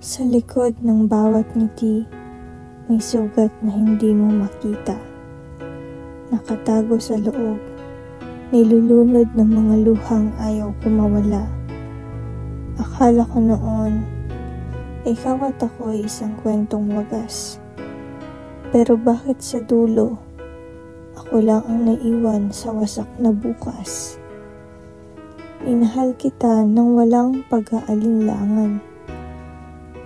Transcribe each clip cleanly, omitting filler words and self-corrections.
Sa likod ng bawat ngiti, may sugat na hindi mo makita. Nakatago sa loob, nilulunod ng mga luhang ayaw ko mawala. Akala ko noon, ikaw at ako ay isang kwentong wagas. Pero bakit sa dulo, ako lang ang naiwan sa wasak na bukas? Minahal kita nang walang pag-aalinlangan.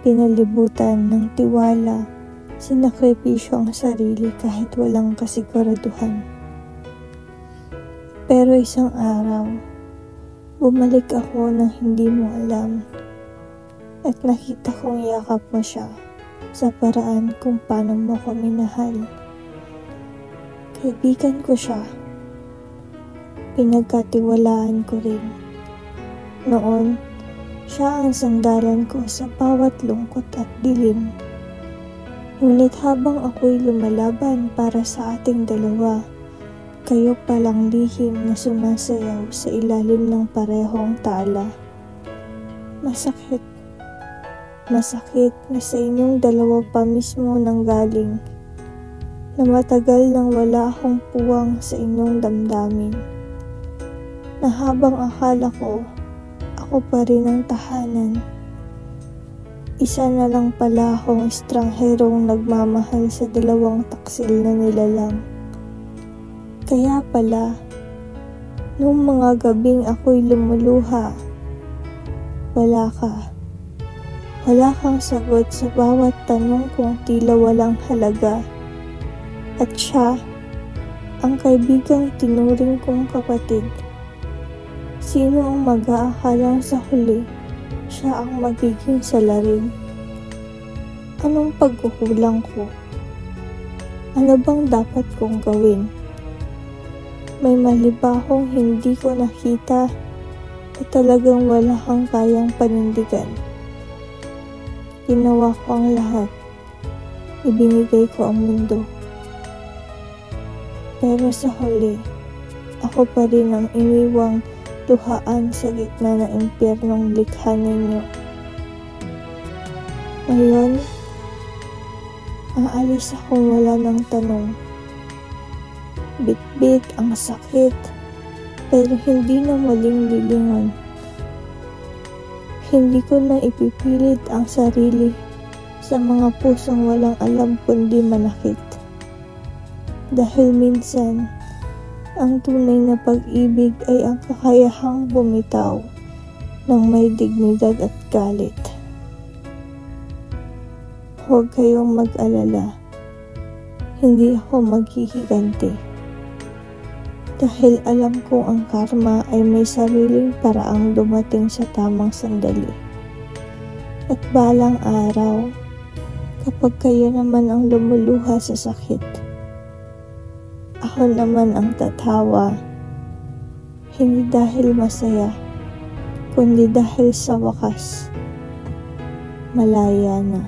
Pinalibutan ng tiwala, sinakripisyo ang sarili kahit walang kasiguraduhan. Pero isang araw, bumalik ako nang hindi mo alam at nakita kong yakap mo siya sa paraan kung paano mo ko minahal. Kaibigan ko siya, pinagkatiwalaan ko rin. Noon, siya ang sandalan ko sa bawat lungkot at dilim. Ngunit habang ako'y lumalaban para sa ating dalawa, kayo palang lihim na sumasayaw sa ilalim ng parehong tala. Masakit na sa inyong dalawa pa mismo nanggaling, na matagal nang wala akong puwang sa inyong damdamin, na habang akala ko, ako pa rin ang tahanan. Isa na lang pala akong estrangherong nagmamahal sa dalawang taksil na nilalang. Kaya pala, noong mga gabing ako'y lumuluha, wala ka. Wala kang sagot sa bawat tanong kung tila walang halaga. At siya, ang kaibigang tinuring kong kapatid. Sino ang mag-aakalang sa huli, siya ang magiging salarin? Anong pagkukulang ko? Ano bang dapat kong gawin? May mali ba akong hindi ko nakita o talagang wala kang kayang panindigan? Ginawa ko ang lahat. Ibinigay ko ang mundo. Pero sa huli, ako pa rin ang iniwang luhaan sa gitna ng impyernong likha ninyo. Ngayon, aalis akong wala ng tanong. Bit-bit ang sakit, pero hindi na maling lilingon. Hindi ko na ipipilit ang sarili sa mga pusong walang alam kundi manakit. Dahil minsan, ang tunay na pag-ibig ay ang kakayahang bumitaw ng may dignidad at galit. Huwag kayong mag-alala. Hindi ako maghihiganti. Dahil alam kong ang karma ay may sariling paraang dumating sa tamang sandali. At balang araw, kapag kayo naman ang lumuluha sa sakit, ako naman ang tatawa, hindi dahil masaya, kundi dahil sa wakas, malaya na.